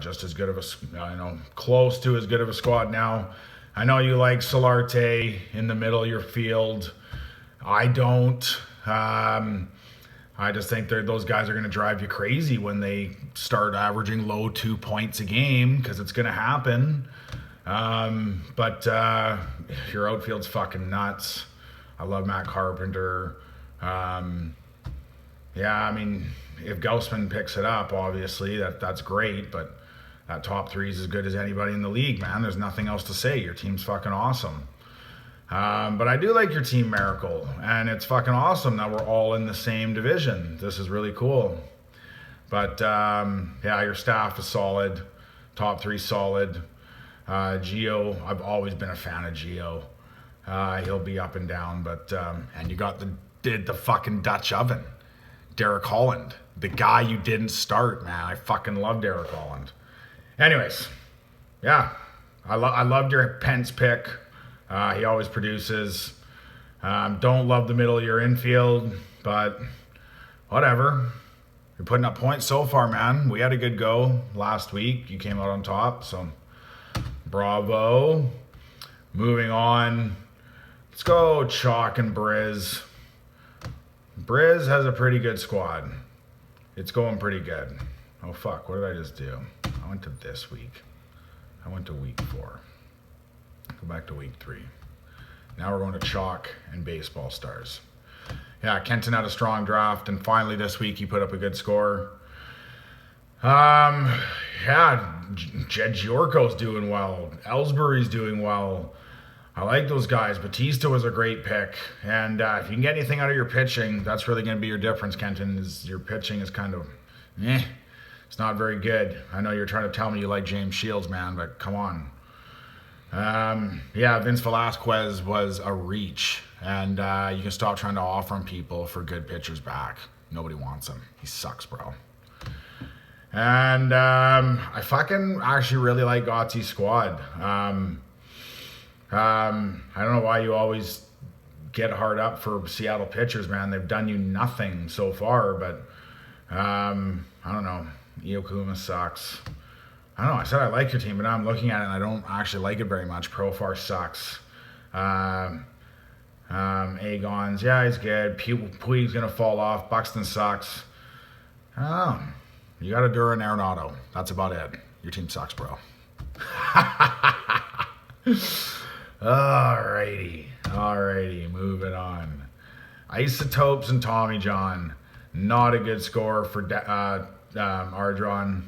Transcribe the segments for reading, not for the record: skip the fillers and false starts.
just as good of close to as good of a squad now. I know you like Solarte in the middle of your field. I don't. I just think those guys are going to drive you crazy when they start averaging low 2 points a game, because it's going to happen. But your outfield's fucking nuts. I love Matt Carpenter. Yeah, I mean, if Gaussman picks it up, obviously that's great, but that top three is as good as anybody in the league, man. There's nothing else to say. Your team's fucking awesome. But I do like your team, Miracle, and it's fucking awesome that we're all in the same division. This is really cool. But yeah, your staff is solid. Top three solid. Gio, I've always been a fan of Gio. He'll be up and down, but and you got the fucking Dutch oven, Derek Holland, the guy you didn't start, man. I fucking love Derek Holland. Anyways, yeah, I loved your Pence pick. He always produces. Don't love the middle of your infield, but whatever. You're putting up points so far, man. We had a good go last week. You came out on top, so bravo. Moving on. Let's go Chalk and Briz. Briz has a pretty good squad. It's going pretty good. Oh, fuck. What did I just do? I went to this week. I went to week 4. Go back to week 3. Now we're going to Chalk and Baseball Stars. Yeah, Kenton had a strong draft, and finally this week he put up a good score. Yeah, Jed Giorco's doing well. Ellsbury's doing well. I like those guys. Batista was a great pick. And if you can get anything out of your pitching, that's really going to be your difference, Kenton, is your pitching is kind of, it's not very good. I know you're trying to tell me you like James Shields, man, but come on. Yeah, Vince Velasquez was a reach. And you can stop trying to offer him people for good pitchers back. Nobody wants him. He sucks, bro. And I fucking actually really like Gotzi's squad. I don't know why you always get hard up for Seattle pitchers, man. They've done you nothing so far, but I don't know. Iokuma sucks. I don't know. I said I like your team, but now I'm looking at it and I don't actually like it very much. Profar sucks. Agon's, yeah, he's good. Puig's going to fall off. Buxton sucks. I don't know. You got a Duran Arenado. That's about it. Your team sucks, bro. Alrighty, moving on. Isotopes and Tommy John. Not a good score for Ardron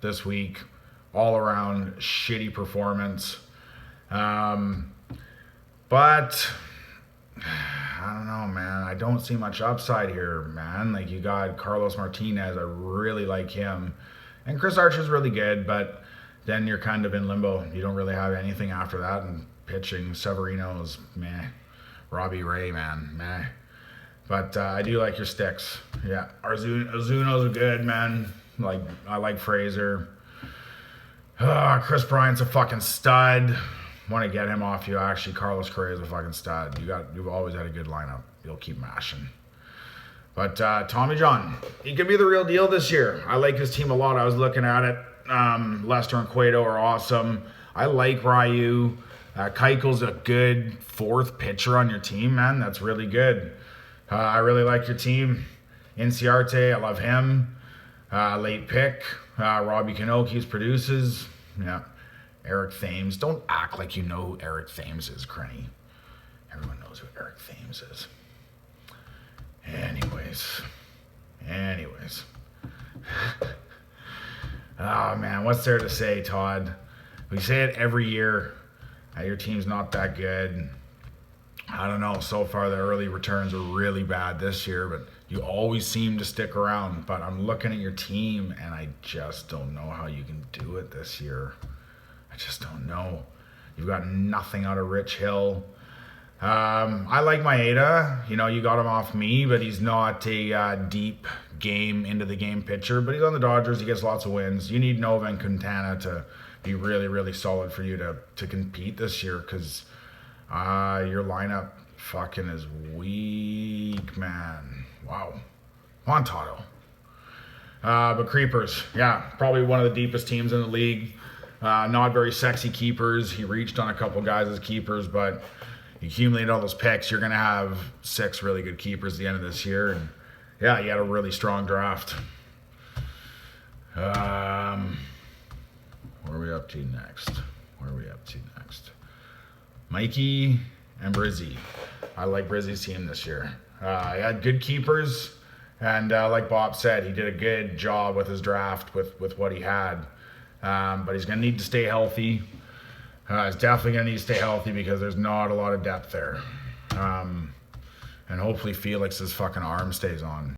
this week. All around shitty performance. But I don't know, man. I don't see much upside here, man. Like, you got Carlos Martinez. I really like him. And Chris Archer's really good, but then you're kind of in limbo. You don't really have anything after that. And pitching, Severino's meh. Robbie Ray, man, meh. But I do like your sticks. Yeah, Ozuno's good, man. Like, I like Fraser. Chris Bryant's a fucking stud. Want to get him off you, actually. Carlos Correa's a fucking stud. You've always had a good lineup. You'll keep mashing. But Tommy John, he could be the real deal this year. I like his team a lot. I was looking at it. Lester and Cueto are awesome. I like Ryu. Keuchel's a good fourth pitcher on your team, man. That's really good. I really like your team. Inciarte, I love him. Late pick. Robbie Kanokis produces. Yeah. Eric Thames. Don't act like you know who Eric Thames is, Crenny. Everyone knows who Eric Thames is. Anyways. Oh, man. What's there to say, Todd? We say it every year. Your team's not that good. I don't know. So far, the early returns are really bad this year, but you always seem to stick around. But I'm looking at your team, and I just don't know how you can do it this year. I just don't know. You've got nothing out of Rich Hill. I like Maeda. You know, you got him off me, but he's not a deep game into the game pitcher. But he's on the Dodgers. He gets lots of wins. You need Nova and Quintana to be really, really solid for you to compete this year, because your lineup fucking is weak, man. Wow. Come on, Toto. But creepers, yeah, probably one of the deepest teams in the league. Not very sexy keepers. He reached on a couple guys as keepers, but you accumulate all those picks, you're going to have 6 really good keepers at the end of this year. And yeah, you had a really strong draft. What are we up to next? Mikey and Brizzy. I like Brizzy's team this year. He had good keepers, and like Bob said, he did a good job with his draft with what he had. But he's going to need to stay healthy. He's definitely going to need to stay healthy because there's not a lot of depth there. And hopefully Felix's fucking arm stays on.